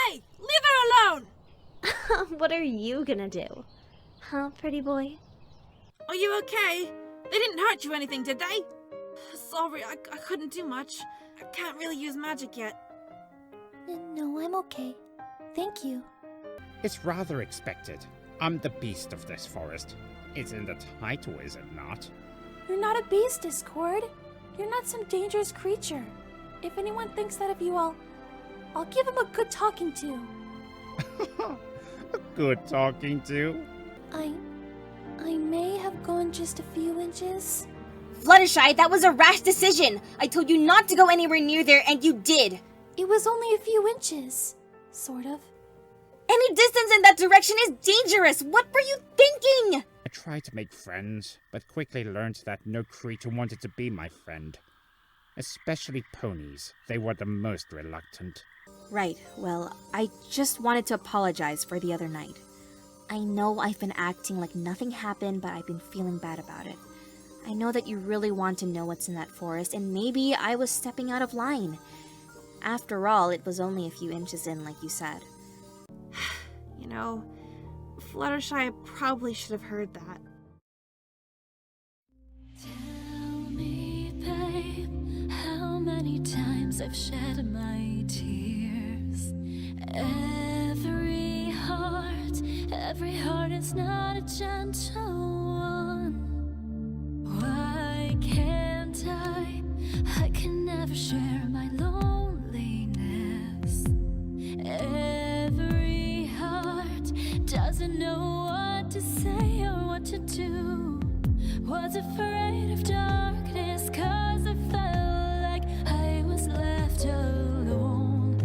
Hey! Leave her alone! What are you gonna do? Huh, pretty boy? Are you okay? They didn't hurt you or anything, did they? Sorry, I couldn't do much. I can't really use magic yet. No, I'm okay. Thank you. It's rather expected. I'm the beast of this forest. It's in the title, is it not? You're not a beast, Discord. You're not some dangerous creature. If anyone thinks that of you, I'll give him a good talking to. A good talking to? I may have gone just a few inches. Fluttershy, that was a rash decision! I told you not to go anywhere near there, and you did! It was only a few inches. Sort of. Any distance in that direction is dangerous! What were you thinking? I tried to make friends, but quickly learned that no creature wanted to be my friend. Especially ponies. They were the most reluctant. Right, well, I just wanted to apologize for the other night. I know I've been acting like nothing happened, but I've been feeling bad about it. I know that you really want to know what's in that forest, and maybe I was stepping out of line. After all, it was only a few inches in, like you said. You know, Fluttershy probably should have heard that. Tell me, babe, how many times I've shed my tears. Every heart is not a gentle one. Why can't I? I can never share my loneliness. Every heart doesn't know what to say or what to do. Was afraid of darkness 'cause I felt like I was left alone.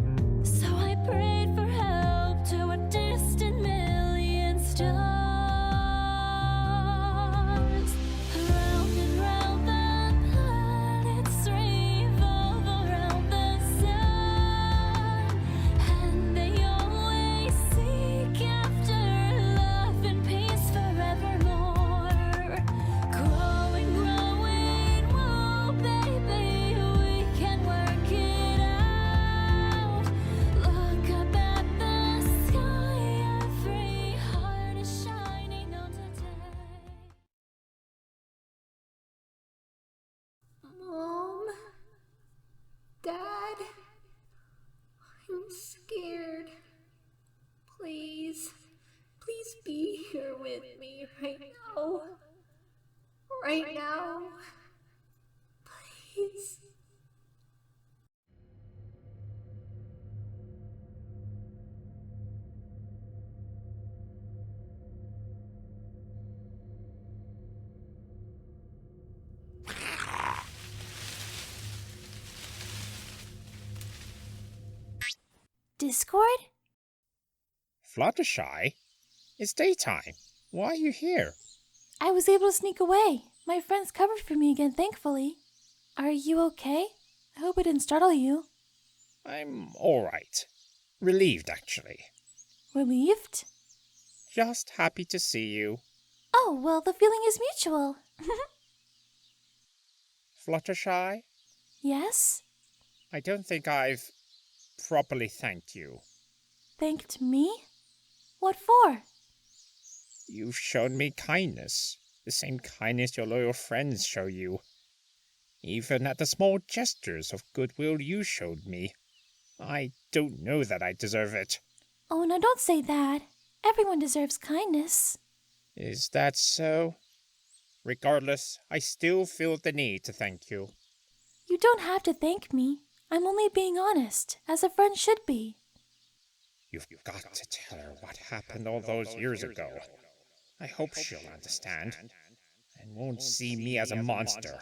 So I prayed for help to a distant million stars. Round and round the planets revolve around the sun, and they always seek after love and peace forevermore. Growing, whoa, baby, we can work it out. Look up at the sky, every heart is shining on today. Mom? Dad? I'm scared. Please be here with me right now. Right now. Please. Discord? Fluttershy? It's daytime. Why are you here? I was able to sneak away. My friends covered for me again, thankfully. Are you okay? I hope I didn't startle you. I'm alright. Relieved, actually. Relieved? Just happy to see you. Oh, well, the feeling is mutual. Fluttershy? Yes? I don't think I've properly thanked you. Thanked me? What for? You've shown me kindness. The same kindness your loyal friends show you. Even at the small gestures of goodwill you showed me. I don't know that I deserve it. Oh, no, don't say that. Everyone deserves kindness. Is that so? Regardless, I still feel the need to thank you. You don't have to thank me. I'm only being honest, as a friend should be. You've got to tell her what happened all those years ago. I hope she'll understand, and won't see me as a monster.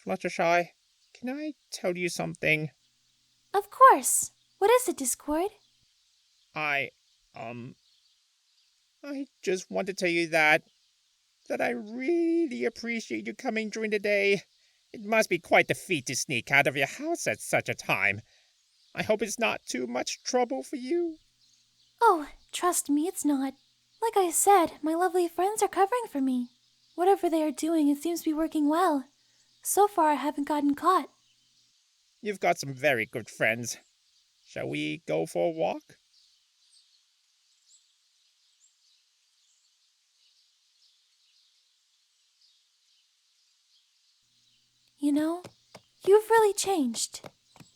Fluttershy, can I tell you something? Of course. What is it, Discord? I just want to tell you that I really appreciate you coming during the day. It must be quite the feat to sneak out of your house at such a time. I hope it's not too much trouble for you. Oh, trust me, it's not. Like I said, my lovely friends are covering for me. Whatever they are doing, it seems to be working well. So far, I haven't gotten caught. You've got some very good friends. Shall we go for a walk? You know, you've really changed.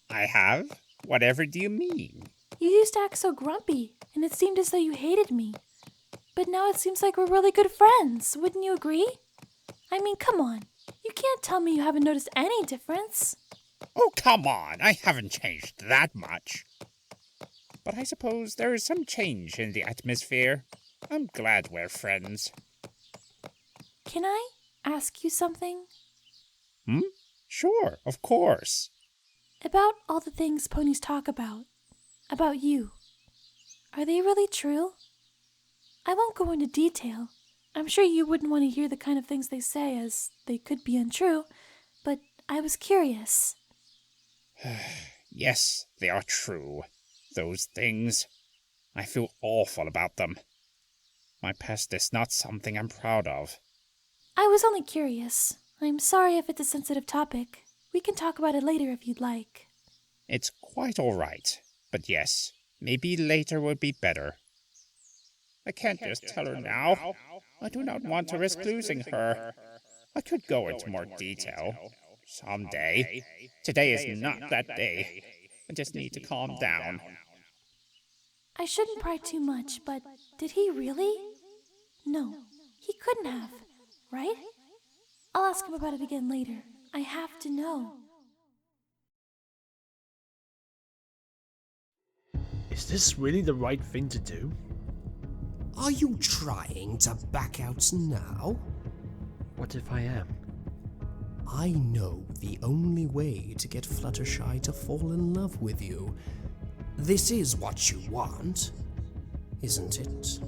I have? Whatever do you mean? You used to act so grumpy, and it seemed as though you hated me. But now it seems like we're really good friends, wouldn't you agree? I mean, come on. You can't tell me you haven't noticed any difference. Oh, come on, I haven't changed that much. But I suppose there is some change in the atmosphere. I'm glad we're friends. Can I ask you something? Sure, of course. About all the things ponies talk about you. Are they really true? I won't go into detail. I'm sure you wouldn't want to hear the kind of things they say, as they could be untrue, but I was curious. Yes, they are true. Those things. I feel awful about them. My past is not something I'm proud of. I was only curious. I'm sorry if it's a sensitive topic. We can talk about it later if you'd like. It's quite all right. But yes, maybe later would be better. I can't just tell her now. I do not want to risk losing her. I could go into more detail. Someday. Today is not that day. I just need to calm down. I shouldn't pry too much, but did he really? No, he couldn't have, right? I'll ask him about it again later. I have to know. Is this really the right thing to do? Are you trying to back out now? What if I am? I know the only way to get Fluttershy to fall in love with you. This is what you want, isn't it?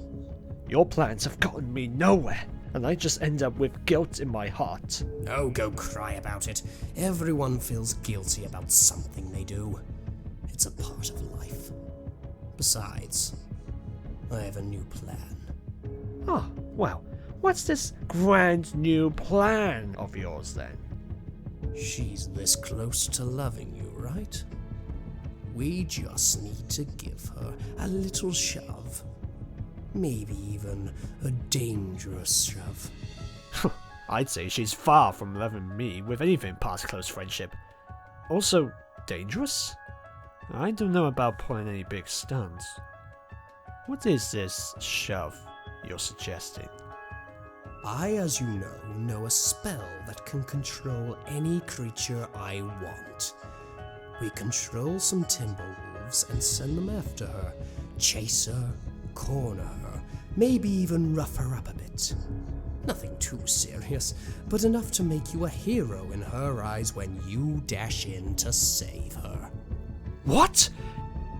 Your plans have gotten me nowhere, and I just end up with guilt in my heart. Oh, go cry about it. Everyone feels guilty about something they do. It's a part of life. Besides, I have a new plan. Oh, well, what's this grand new plan of yours then? She's this close to loving you, right? We just need to give her a little shove. Maybe even a dangerous shove. I'd say she's far from loving me with anything past close friendship. Also, dangerous? I don't know about pulling any big stunts. What is this shove you're suggesting? I, as you know a spell that can control any creature I want. We control some timberwolves and send them after her, chase her, corner her, maybe even rough her up a bit. Nothing too serious, but enough to make you a hero in her eyes when you dash in to save her. What?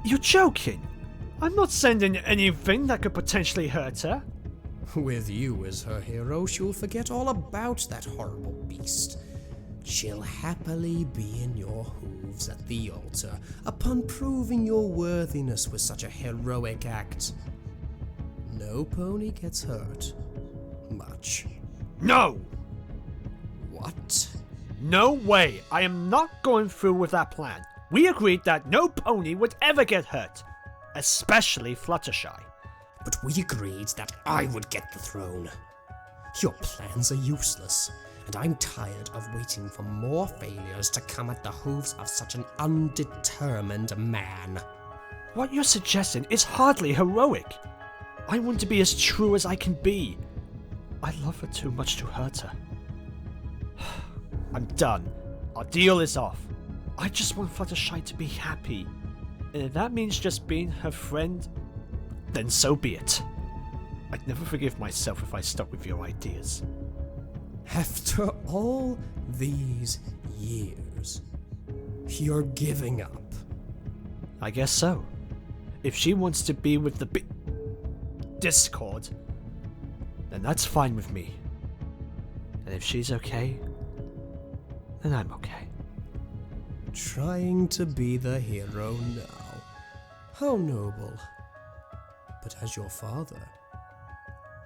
You're joking? I'm not sending anything that could potentially hurt her. With you as her hero, she'll forget all about that horrible beast. She'll happily be in your hooves at the altar upon proving your worthiness with such a heroic act. No pony gets hurt. Much. No! What? No way! I am not going through with that plan. We agreed that no pony would ever get hurt. Especially Fluttershy. But we agreed that I would get the throne. Your plans are useless, and I'm tired of waiting for more failures to come at the hooves of such an undetermined man. What you're suggesting is hardly heroic. I want to be as true as I can be. I love her too much to hurt her. I'm done. Our deal is off. I just want Fluttershy to be happy. And if that means just being her friend, then so be it. I'd never forgive myself if I stuck with your ideas. After all these years, you're giving up. I guess so. If she wants to be with the Discord, then that's fine with me. And if she's okay, then I'm okay. Trying to be the hero now. How noble. But as your father,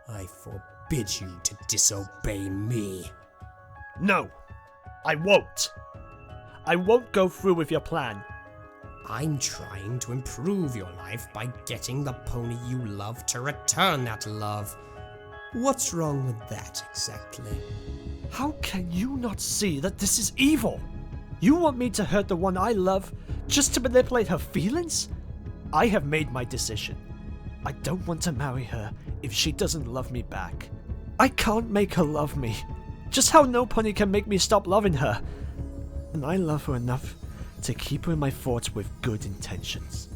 I forbid you to disobey me. No, I won't. I won't go through with your plan. I'm trying to improve your life by getting the pony you love to return that love. What's wrong with that, exactly? How can you not see that this is evil? You want me to hurt the one I love just to manipulate her feelings? I have made my decision. I don't want to marry her if she doesn't love me back. I can't make her love me. Just how no pony can make me stop loving her. And I love her enough to keep her in my thoughts with good intentions.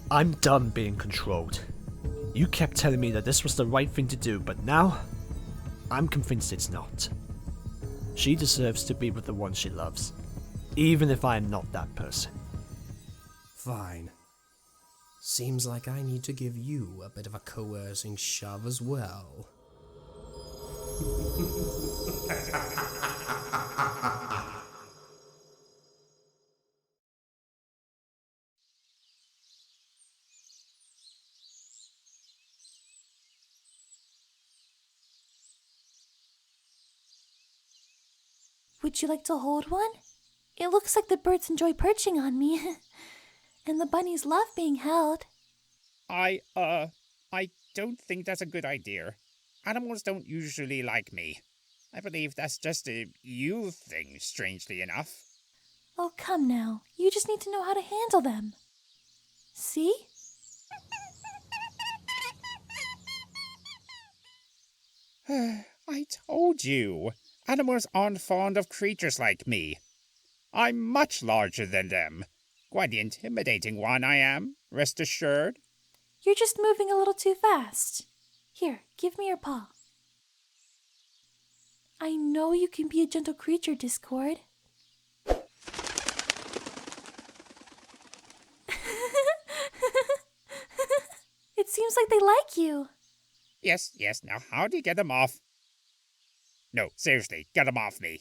I'm done being controlled. You kept telling me that this was the right thing to do, but now I'm convinced it's not. She deserves to be with the one she loves, even if I am not that person. Fine. Seems like I need to give you a bit of a coercing shove as well. Would you like to hold one? It looks like the birds enjoy perching on me. And the bunnies love being held. I don't think that's a good idea. Animals don't usually like me. I believe that's just a you thing, strangely enough. Oh, come now. You just need to know how to handle them. See? I told you. Animals aren't fond of creatures like me. I'm much larger than them. Quite the intimidating one I am, rest assured. You're just moving a little too fast. Here, give me your paw. I know you can be a gentle creature, Discord. It seems like they like you. Yes, now how do you get them off? No, seriously, get them off me.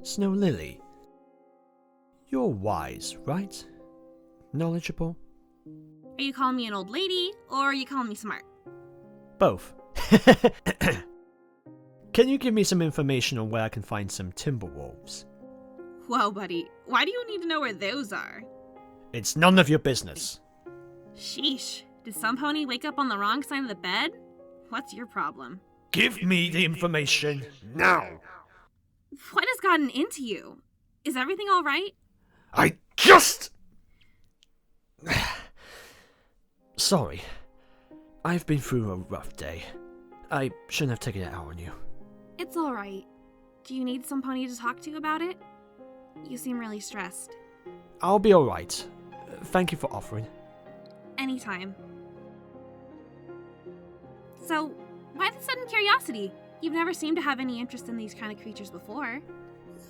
Snow Lily, you're wise, right? Knowledgeable? Are you calling me an old lady, or are you calling me smart? Both. Can you give me some information on where I can find some timber wolves? Whoa, buddy. Why do you need to know where those are? It's none of your business. Sheesh. Did some pony wake up on the wrong side of the bed? What's your problem? Give me the information now! What has gotten into you? Is everything all right? I just... Sorry. I've been through a rough day. I shouldn't have taken it out on you. It's all right. Do you need some pony to talk to about it? You seem really stressed. I'll be alright. Thank you for offering. Anytime. So, why the sudden curiosity? You've never seemed to have any interest in these kind of creatures before.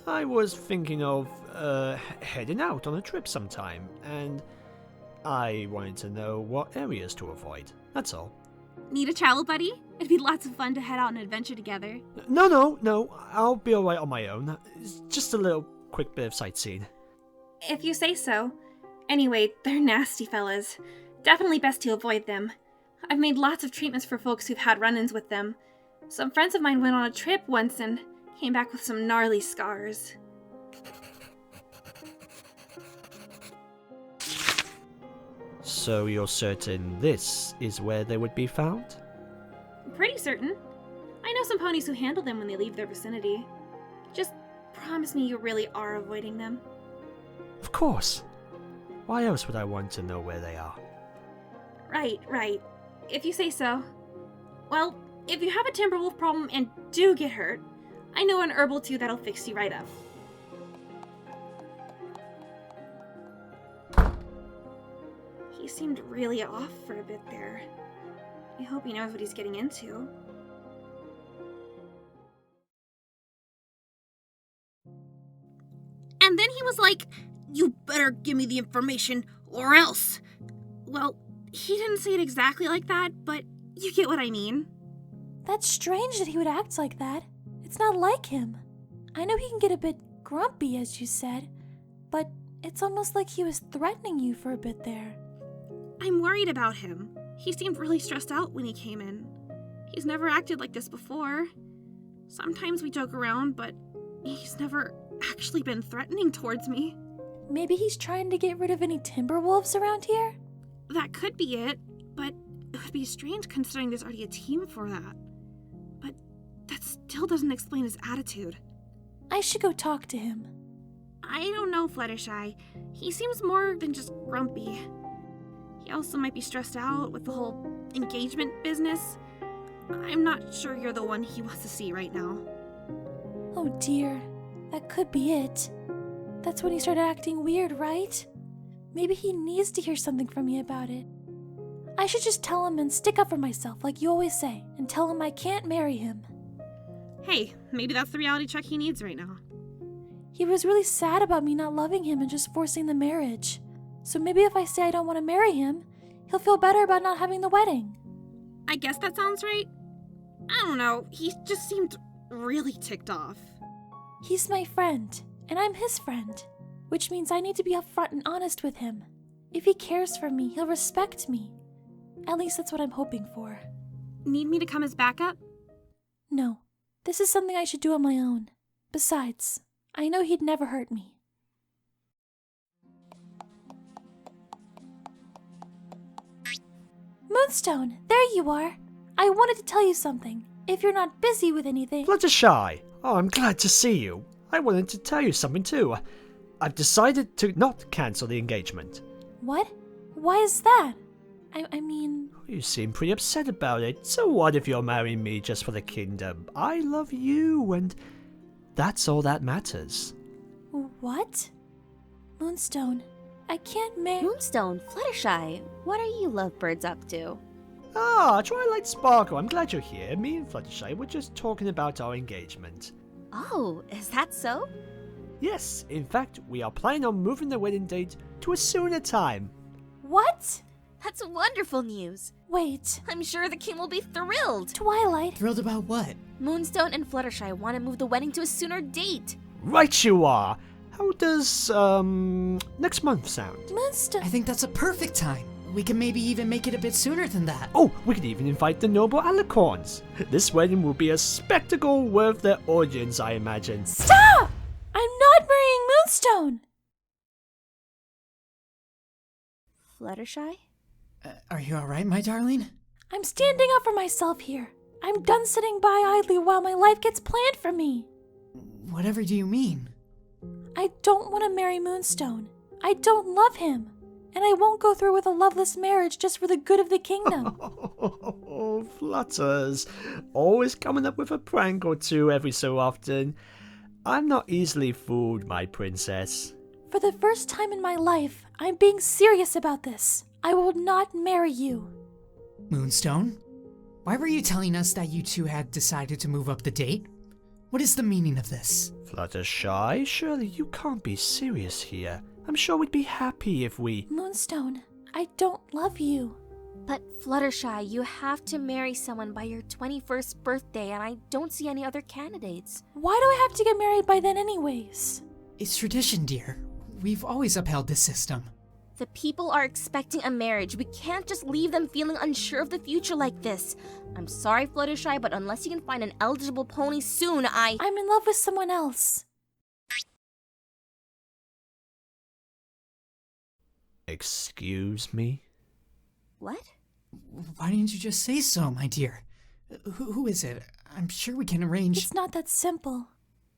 I was thinking of heading out on a trip sometime, and I wanted to know what areas to avoid. That's all. Need a travel buddy? It'd be lots of fun to head out on an adventure together. No. I'll be alright on my own. It's just a little quick bit of sightseeing. If you say so. Anyway, they're nasty fellas. Definitely best to avoid them. I've made lots of treatments for folks who've had run-ins with them. Some friends of mine went on a trip once and came back with some gnarly scars. So you're certain this is where they would be found? Pretty certain. I know some ponies who handle them when they leave their vicinity. Just promise me you really are avoiding them. Of course. Why else would I want to know where they are? Right. If you say so. Well, if you have a Timberwolf problem and do get hurt, I know an herbal too that'll fix you right up. He seemed really off for a bit there. I hope he knows what he's getting into. And then he was like, "You better give me the information, or else." Well, he didn't say it exactly like that, but you get what I mean. That's strange that he would act like that. It's not like him. I know he can get a bit grumpy, as you said, but it's almost like he was threatening you for a bit there. I'm worried about him. He seemed really stressed out when he came in. He's never acted like this before. Sometimes we joke around, but he's never actually been threatening towards me. Maybe he's trying to get rid of any timber wolves around here? That could be it, but it would be strange considering there's already a team for that. But that still doesn't explain his attitude. I should go talk to him. I don't know, Fluttershy. He seems more than just grumpy. He also might be stressed out with the whole engagement business. I'm not sure you're the one he wants to see right now. Oh dear, that could be it. That's when he started acting weird, right? Maybe he needs to hear something from me about it. I should just tell him and stick up for myself like you always say, and tell him I can't marry him. Hey, maybe that's the reality check he needs right now. He was really sad about me not loving him and just forcing the marriage. So maybe if I say I don't want to marry him, he'll feel better about not having the wedding. I guess that sounds right. I don't know, he just seemed really ticked off. He's my friend, and I'm his friend, which means I need to be upfront and honest with him. If he cares for me, he'll respect me. At least that's what I'm hoping for. Need me to come as backup? No, this is something I should do on my own. Besides, I know he'd never hurt me. Moonstone, there you are. I wanted to tell you something, if you're not busy with anything. Fluttershy! Oh, I'm glad to see you. I wanted to tell you something too. I've decided to not cancel the engagement. What? Why is that? I mean... You seem pretty upset about it. So what if you're marrying me just for the kingdom? I love you, and that's all that matters. What? Moonstone, I can't Moonstone, Fluttershy, what are you lovebirds up to? Ah, Twilight Sparkle, I'm glad you're here. Me and Fluttershy were just talking about our engagement. Oh, is that so? Yes, in fact, we are planning on moving the wedding date to a sooner time. What? That's wonderful news. Wait, I'm sure the king will be thrilled. Twilight. Thrilled about what? Moonstone and Fluttershy want to move the wedding to a sooner date. Right you are. How does, next month sound? Moonstone. I think that's a perfect time. We can maybe even make it a bit sooner than that. Oh, we could even invite the noble alicorns. This wedding will be a spectacle worth their audience, I imagine. Stop! I'm not marrying Moonstone! Fluttershy? Are you alright, my darling? I'm standing up for myself here. I'm done sitting by idly while my life gets planned for me. Whatever do you mean? I don't want to marry Moonstone. I don't love him. And I won't go through with a loveless marriage just for the good of the kingdom. Oh, Flutters. Always coming up with a prank or two every so often. I'm not easily fooled, my princess. For the first time in my life, I'm being serious about this. I will not marry you. Moonstone? Why were you telling us that you two had decided to move up the date? What is the meaning of this? Fluttershy, surely you can't be serious here. I'm sure we'd be happy if we... Moonstone, I don't love you. But Fluttershy, you have to marry someone by your 21st birthday, and I don't see any other candidates. Why do I have to get married by then anyways? It's tradition, dear. We've always upheld this system. The people are expecting a marriage. We can't just leave them feeling unsure of the future like this. I'm sorry, Fluttershy, but unless you can find an eligible pony soon, I'm in love with someone else. Excuse me? What? Why didn't you just say so, my dear? Who is it? I'm sure we can arrange... It's not that simple.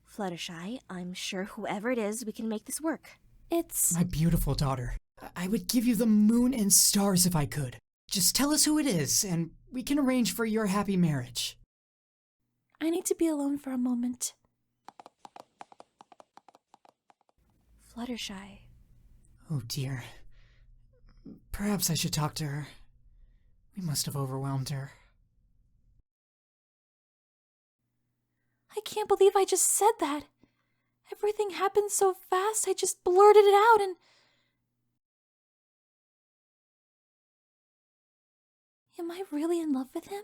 Fluttershy, I'm sure whoever it is, we can make this work. It's... My beautiful daughter. I would give you the moon and stars if I could. Just tell us who it is, and we can arrange for your happy marriage. I need to be alone for a moment. Fluttershy. Oh dear. Perhaps I should talk to her. We must have overwhelmed her. I can't believe I just said that. Everything happened so fast, I just blurted it out and... Am I really in love with him?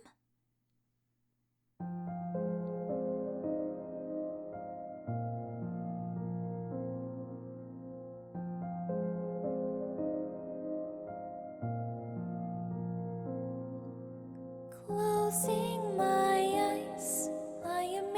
Closing my eyes, I am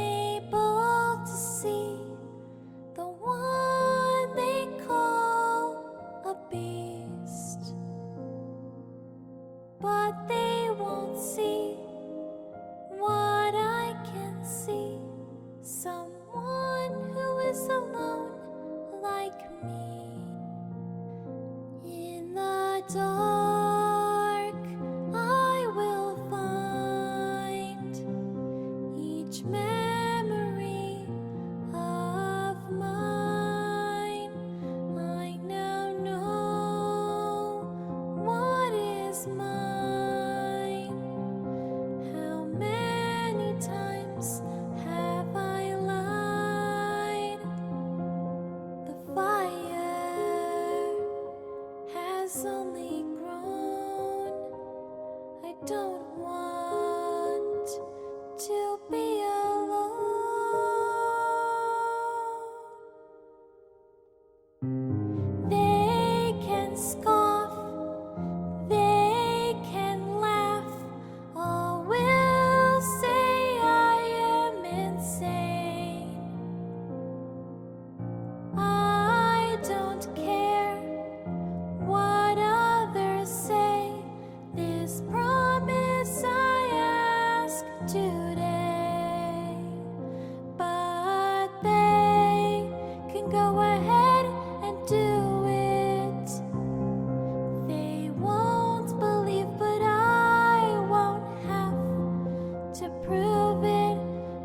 to prove it.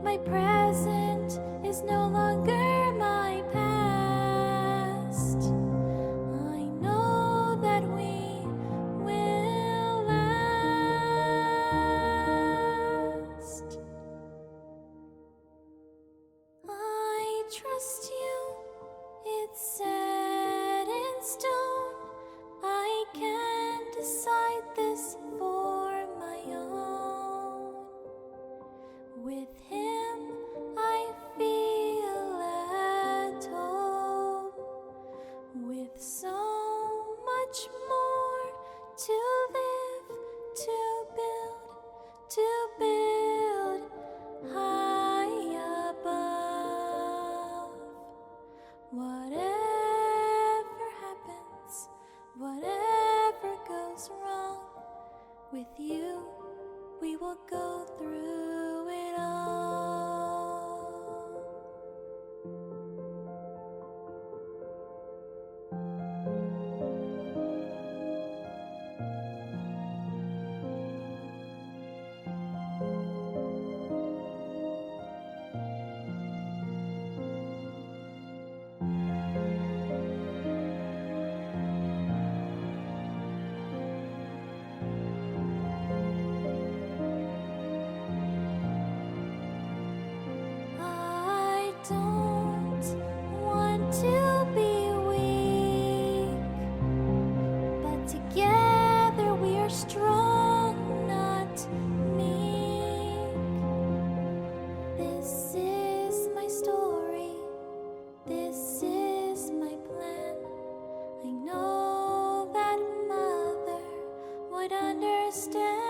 My present is no longer my past. I know that we will last. I trust you, it's set in stone. I can decide this for my own. With him, I feel at home. With so much more to live, to build high above. Whatever happens, whatever goes wrong, with you, we will go through it all. I don't want to be weak, but together we are strong, not meek. This is my story, this is my plan. I know that Mother would understand.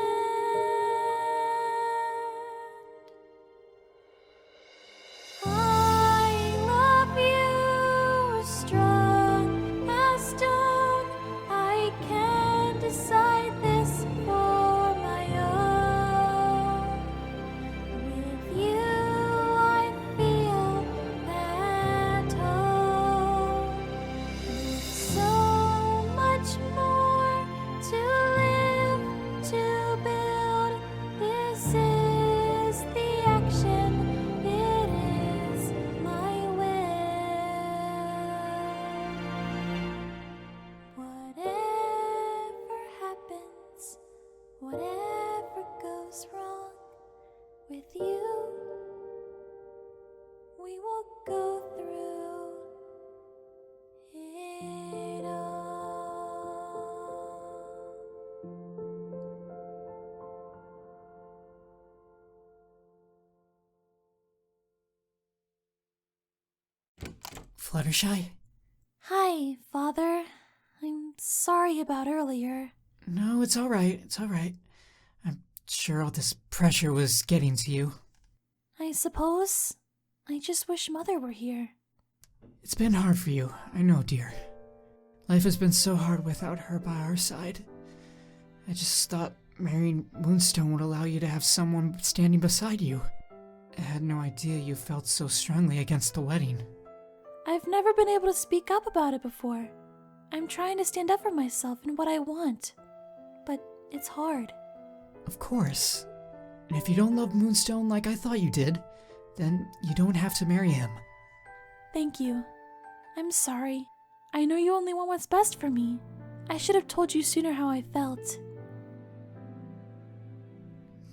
I love you, strong as stone. I can decide this for my own. With you, I feel at home. With so much more to live, to build. This is the action. It is my will. Whatever happens, whatever goes wrong, with you, we will go through it all. Fluttershy? Hi, Father. I'm sorry about earlier. No, it's alright, it's alright. I'm sure all this pressure was getting to you. I suppose. I just wish Mother were here. It's been hard for you, I know, dear. Life has been so hard without her by our side. I just thought marrying Moonstone would allow you to have someone standing beside you. I had no idea you felt so strongly against the wedding. I've never been able to speak up about it before. I'm trying to stand up for myself and what I want. But it's hard. Of course. And if you don't love Moonstone like I thought you did, then you don't have to marry him. Thank you. I'm sorry. I know you only want what's best for me. I should have told you sooner how I felt.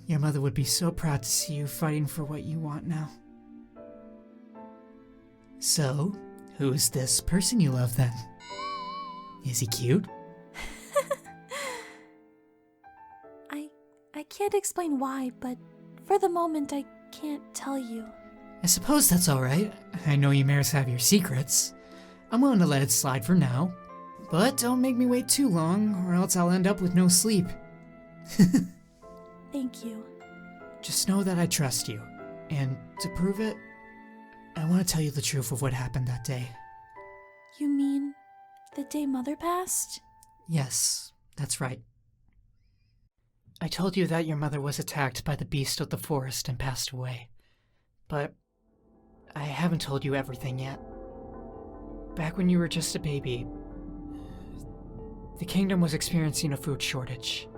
Your mother would be so proud to see you fighting for what you want now. So, who is this person you love then? Is he cute? I can't explain why, but for the moment I can't tell you. I suppose that's alright. I know you mares have your secrets. I'm willing to let it slide for now. But don't make me wait too long, or else I'll end up with no sleep. Thank you. Just know that I trust you. And to prove it, I want to tell you the truth of what happened that day. You mean the day Mother passed? Yes, that's right. I told you that your mother was attacked by the beast of the forest and passed away. But I haven't told you everything yet. Back when you were just a baby, the kingdom was experiencing a food shortage.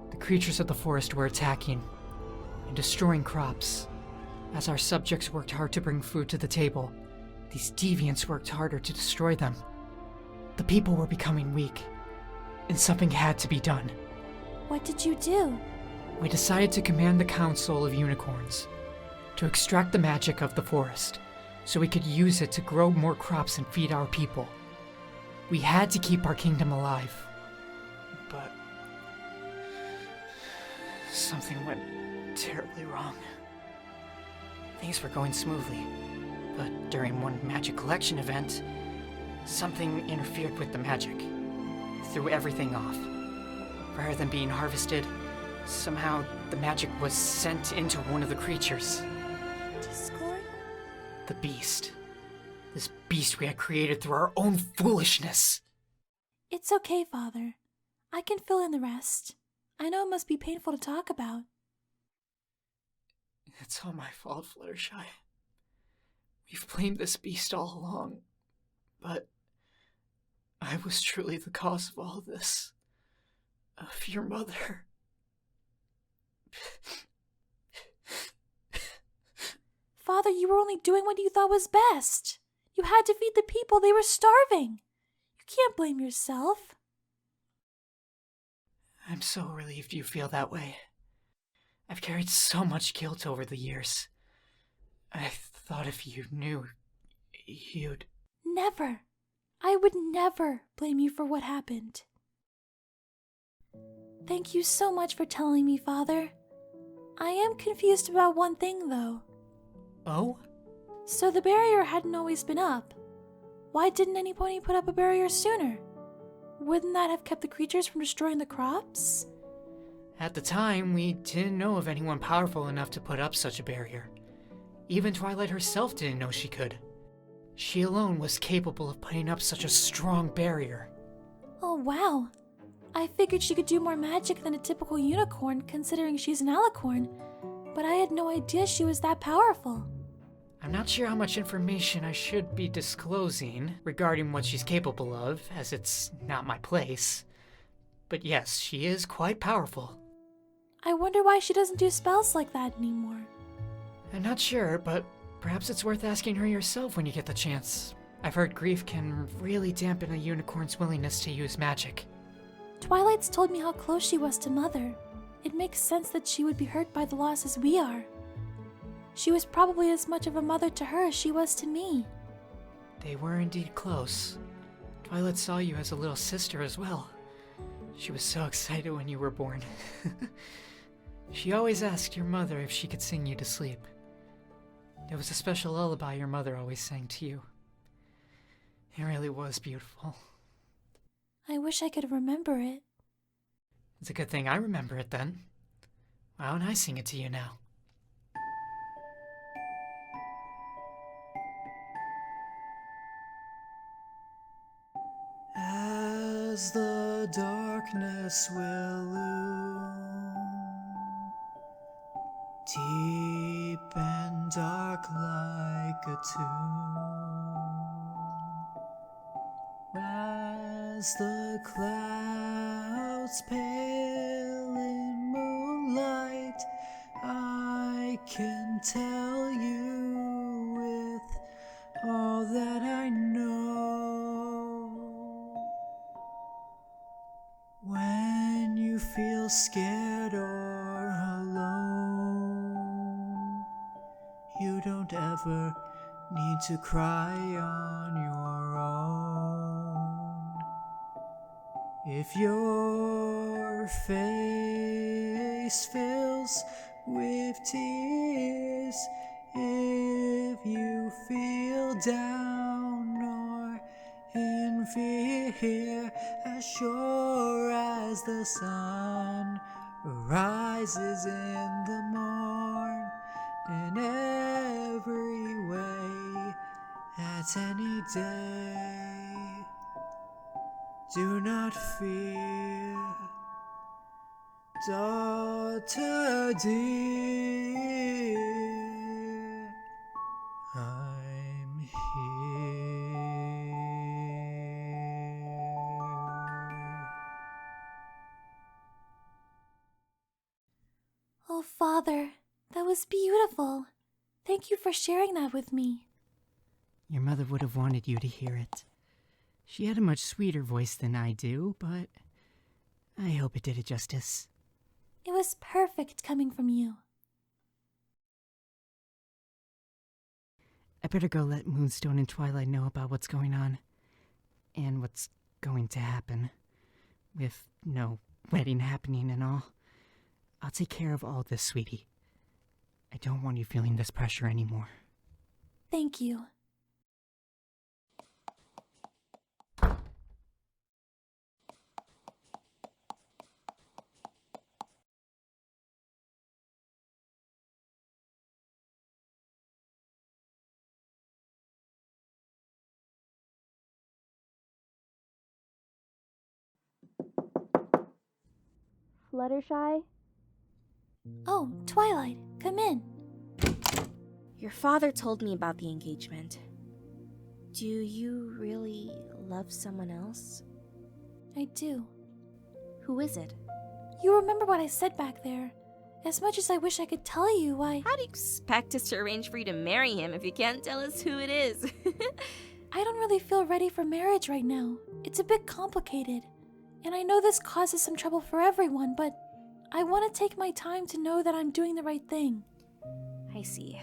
The creatures of the forest were attacking. and destroying crops. As our subjects worked hard to bring food to the table, these deviants worked harder to destroy them. The people were becoming weak, and something had to be done. What did you do? We decided to command the Council of Unicorns to extract the magic of the forest, so we could use it to grow more crops and feed our people. We had to keep our kingdom alive. But something went terribly wrong. Things were going smoothly, but during one magic collection event, something interfered with the magic, threw everything off. Rather than being harvested, somehow the magic was sent into one of the creatures. Discord? The beast. This beast we had created through our own foolishness. It's okay, Father. I can fill in the rest. I know it must be painful to talk about. It's all my fault, Fluttershy. We've blamed this beast all along, but I was truly the cause of all this. Of your mother. Father, you were only doing what you thought was best. You had to feed the people. They were starving. You can't blame yourself. I'm so relieved you feel that way. I've carried so much guilt over the years. I thought if you knew, you'd... Never. I would never blame you for what happened. Thank you so much for telling me, Father. I am confused about one thing, though. Oh? So the barrier hadn't always been up. Why didn't any pony put up a barrier sooner? Wouldn't that have kept the creatures from destroying the crops? At the time, we didn't know of anyone powerful enough to put up such a barrier. Even Twilight herself didn't know she could. She alone was capable of putting up such a strong barrier. Oh, wow. I figured she could do more magic than a typical unicorn, considering she's an alicorn, but I had no idea she was that powerful. I'm not sure how much information I should be disclosing regarding what she's capable of, as it's not my place. But yes, she is quite powerful. I wonder why she doesn't do spells like that anymore. I'm not sure, but perhaps it's worth asking her yourself when you get the chance. I've heard grief can really dampen a unicorn's willingness to use magic. Twilight's told me how close she was to Mother. It makes sense that she would be hurt by the loss as we are. She was probably as much of a mother to her as she was to me. They were indeed close. Twilight saw you as a little sister as well. She was so excited when you were born. She always asked your mother if she could sing you to sleep. It was a special lullaby your mother always sang to you. It really was beautiful. I wish I could remember it. It's a good thing I remember it then. Why don't I sing it to you now? As the darkness will loom, deep and dark like a tomb, as the clouds pale in moonlight, I can tell you with all that I know. When you feel scared or alone, you don't ever need to cry on your own. If your face fills with tears, if you feel down or in fear, as sure as the sun rises in the morn, in every way, at any day, do not fear, daughter dear, I'm here. Oh, Father, was beautiful. Thank you for sharing that with me. Your mother would have wanted you to hear it. She had a much sweeter voice than I do, but I hope it did it justice. It was perfect coming from you. I better go let Moonstone and Twilight know about what's going on. And what's going to happen. With no wedding happening and all. I'll take care of all this, sweetie. I don't want you feeling this pressure anymore. Thank you. Fluttershy? Oh, Twilight, come in. Your father told me about the engagement. Do you really love someone else? I do. Who is it? You remember what I said back there. As much as I wish I could tell you, How do you expect us to arrange for you to marry him if you can't tell us who it is? I don't really feel ready for marriage right now. It's a bit complicated. And I know this causes some trouble for everyone, but I want to take my time to know that I'm doing the right thing. I see.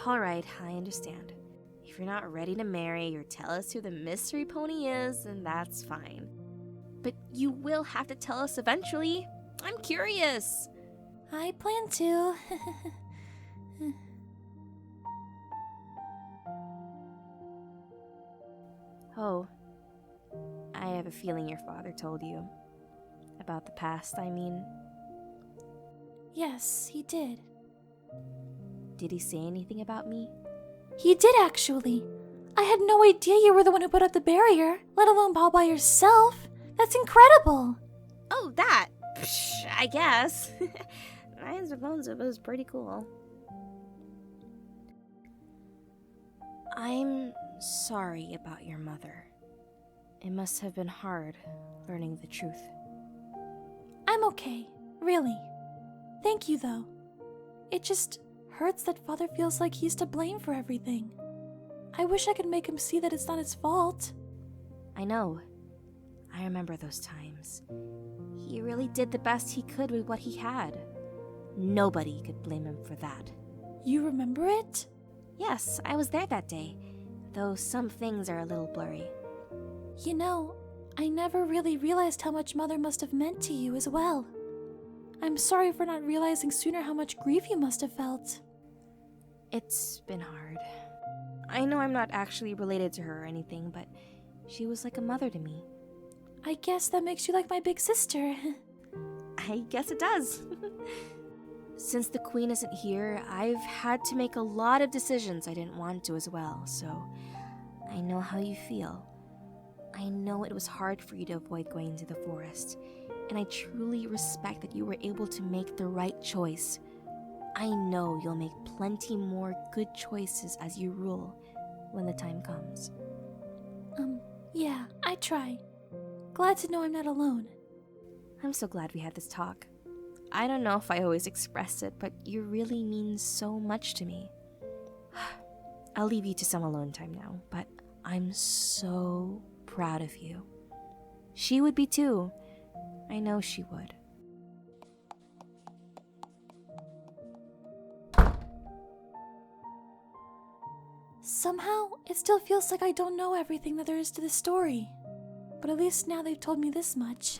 Alright, I understand. If you're not ready to marry or tell us who the mystery pony is, then that's fine. But you will have to tell us eventually. I'm curious. I plan to. Oh, I have a feeling your father told you. About the past, I mean. Yes, he did. Did he say anything about me? He did, actually. I had no idea you were the one who put up the barrier, let alone all by yourself. That's incredible. Oh, that! Psh, I guess. I suppose it was pretty cool. I'm sorry about your mother. It must have been hard learning the truth. I'm okay, really. Thank you, though. It just hurts that Father feels like he's to blame for everything. I wish I could make him see that it's not his fault. I know. I remember those times. He really did the best he could with what he had. Nobody could blame him for that. You remember it? Yes, I was there that day, though some things are a little blurry. You know, I never really realized how much Mother must have meant to you as well. I'm sorry for not realizing sooner how much grief you must have felt. It's been hard. I know I'm not actually related to her or anything, but she was like a mother to me. I guess that makes you like my big sister. I guess it does. Since the Queen isn't here, I've had to make a lot of decisions I didn't want to as well, so I know how you feel. I know it was hard for you to avoid going to the forest, and I truly respect that you were able to make the right choice. I know you'll make plenty more good choices as you rule when the time comes. Yeah, I try. Glad to know I'm not alone. I'm so glad we had this talk. I don't know if I always express it, but you really mean so much to me. I'll leave you to some alone time now, but I'm so proud of you. She would be too. I know she would. Somehow, it still feels like I don't know everything that there is to the story. But at least now they've told me this much.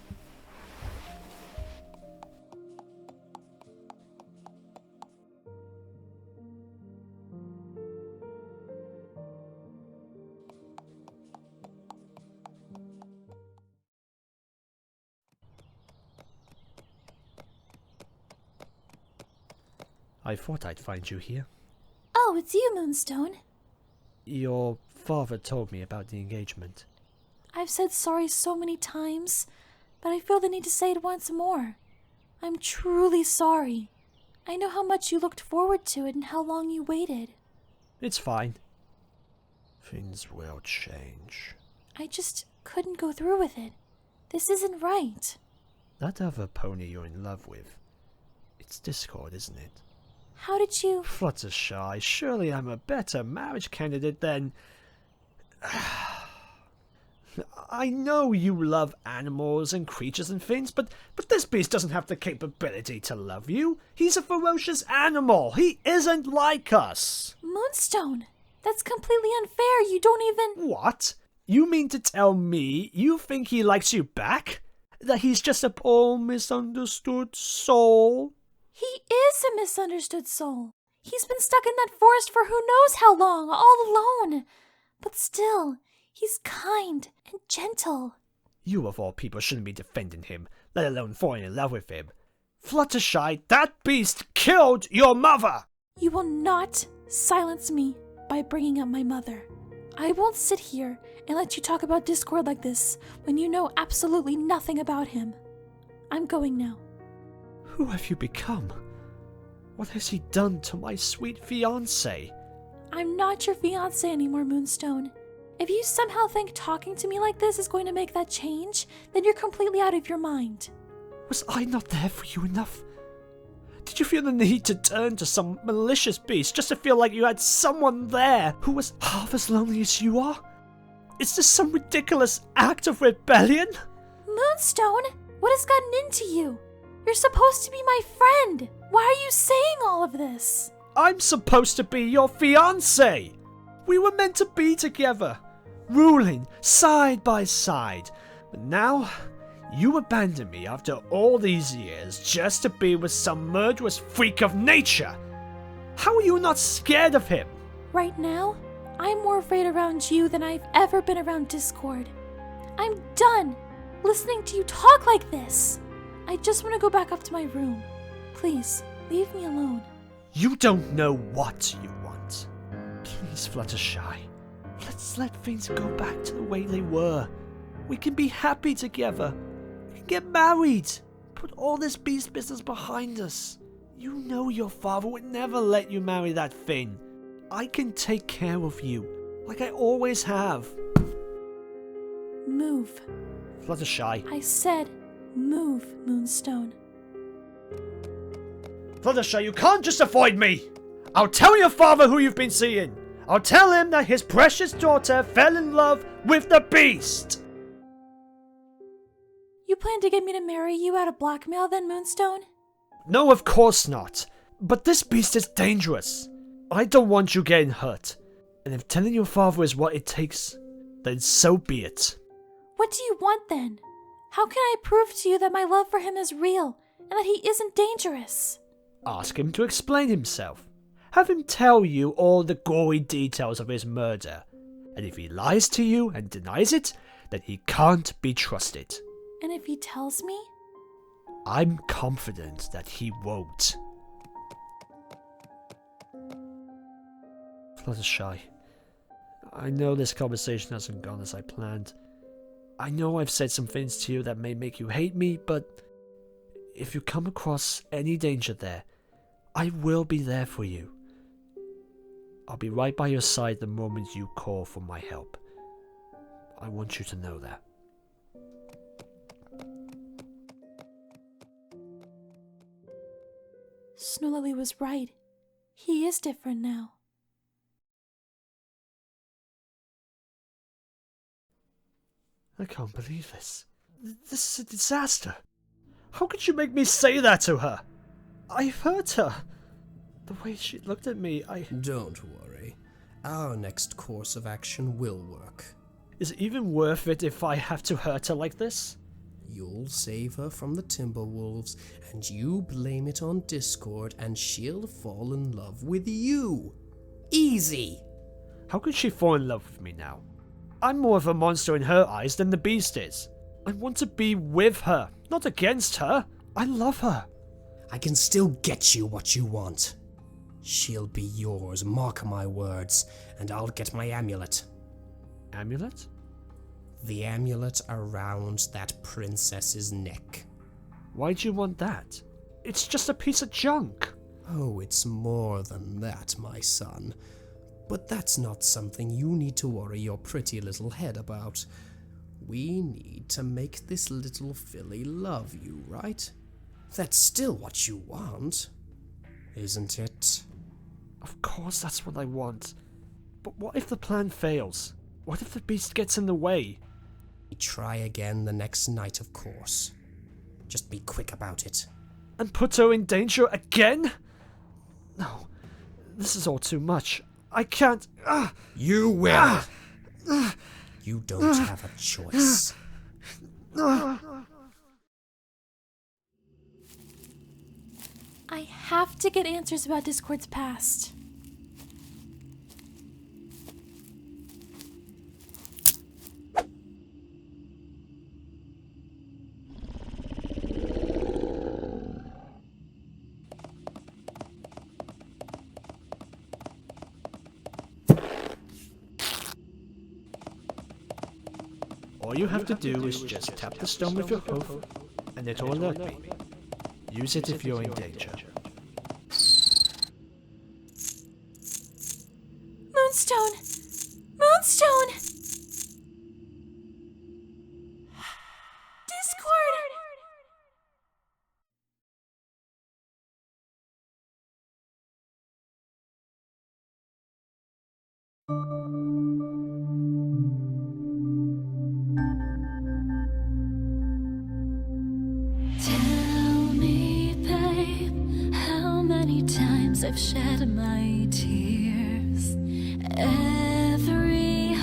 I thought I'd find you here. Oh, it's you, Moonstone. Your father told me about the engagement. I've said sorry so many times, but I feel the need to say it once more. I'm truly sorry. I know how much you looked forward to it and how long you waited. It's fine. Things will change. I just couldn't go through with it. This isn't right. That other pony you're in love with, it It's Discord, isn't it? How did you... Fluttershy, surely I'm a better marriage candidate than... I know you love animals and creatures and things, but this beast doesn't have the capability to love you. He's a ferocious animal. He isn't like us. Moonstone, that's completely unfair. You don't even... What? You mean to tell me you think he likes you back? That he's just a poor misunderstood soul? He is a misunderstood soul. He's been stuck in that forest for who knows how long, all alone. But still, he's kind and gentle. You of all people shouldn't be defending him, let alone falling in love with him. Fluttershy, that beast killed your mother! You will not silence me by bringing up my mother. I won't sit here and let you talk about Discord like this when you know absolutely nothing about him. I'm going now. Who have you become? What has he done to my sweet fiancé? I'm not your fiancé anymore, Moonstone. If you somehow think talking to me like this is going to make that change, then you're completely out of your mind. Was I not there for you enough? Did you feel the need to turn to some malicious beast just to feel like you had someone there who was half as lonely as you are? Is this some ridiculous act of rebellion? Moonstone, what has gotten into you? You're supposed to be my friend. Why are you saying all of this? I'm supposed to be your fiancé. We were meant to be together, ruling side by side. But now, you abandon me after all these years just to be with some murderous freak of nature. How are you not scared of him? Right now, I'm more afraid around you than I've ever been around Discord. I'm done listening to you talk like this. I just want to go back up to my room. Please, leave me alone. You don't know what you want. Please, Fluttershy. Let's let things go back to the way they were. We can be happy together. We can get married. Put all this beast business behind us. You know your father would never let you marry that thing. I can take care of you, like I always have. Move. Fluttershy. I said move, Moonstone. Fluttershy, you can't just avoid me! I'll tell your father who you've been seeing! I'll tell him that his precious daughter fell in love with the beast! You plan to get me to marry you out of blackmail then, Moonstone? No, of course not. But this beast is dangerous. I don't want you getting hurt. And if telling your father is what it takes, then so be it. What do you want then? How can I prove to you that my love for him is real and that he isn't dangerous? Ask him to explain himself. Have him tell you all the gory details of his murder. And if he lies to you and denies it, then he can't be trusted. And if he tells me? I'm confident that he won't. Fluttershy, I know this conversation hasn't gone as I planned. I know I've said some things to you that may make you hate me, but if you come across any danger there, I will be there for you. I'll be right by your side the moment you call for my help. I want you to know that. Lullaby was right. He is different now. I can't believe this. This is a disaster. How could you make me say that to her? I've hurt her. The way she looked at me, Don't worry. Our next course of action will work. Is it even worth it if I have to hurt her like this? You'll save her from the Timberwolves, and you blame it on Discord, and she'll fall in love with you. Easy! How could she fall in love with me now? I'm more of a monster in her eyes than the beast is. I want to be with her, not against her. I love her. I can still get you what you want. She'll be yours, mark my words, and I'll get my amulet. Amulet? The amulet around that princess's neck. Why'd you want that? It's just a piece of junk. Oh, it's more than that, my son. But that's not something you need to worry your pretty little head about. We need to make this little filly love you, right? That's still what you want, isn't it? Of course that's what I want. But what if the plan fails? What if the beast gets in the way? Try again the next night, of course. Just be quick about it. And put her in danger again? No, this is all too much. I can't... You will! You don't have a choice. I have to get answers about Discord's past. All you have to do is just tap the stone with your hoof, and it'll alert me. Use it if you're in danger. Moonstone! Moonstone! Discord! Tell me, babe, how many times I've shed my tears. Every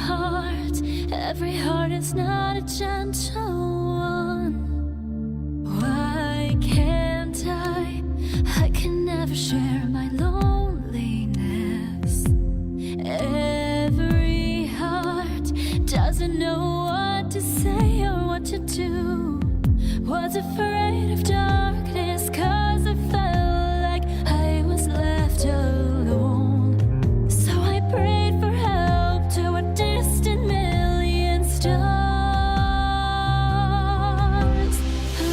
heart is not a gentle one. Why can't I? I can never share my loneliness. Every heart doesn't know what to say or what to do. Was afraid of darkness 'cause I felt like I was left alone. So I prayed for help to a distant million stars.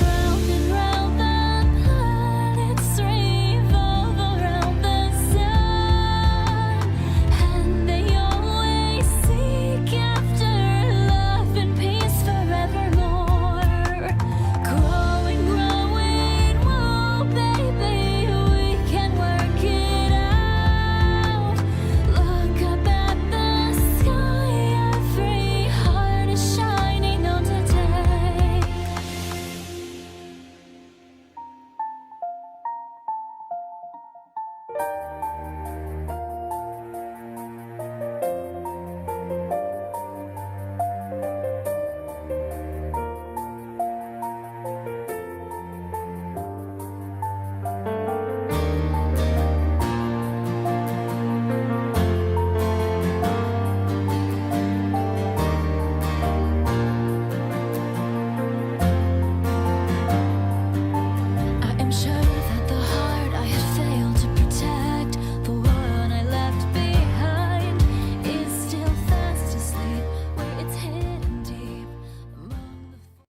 Round and round the planets revolve around the sun, and they always seek after love and peace forevermore. Growing, whoa, baby, we can work it out. Look up at the sky, every heart is shining on today.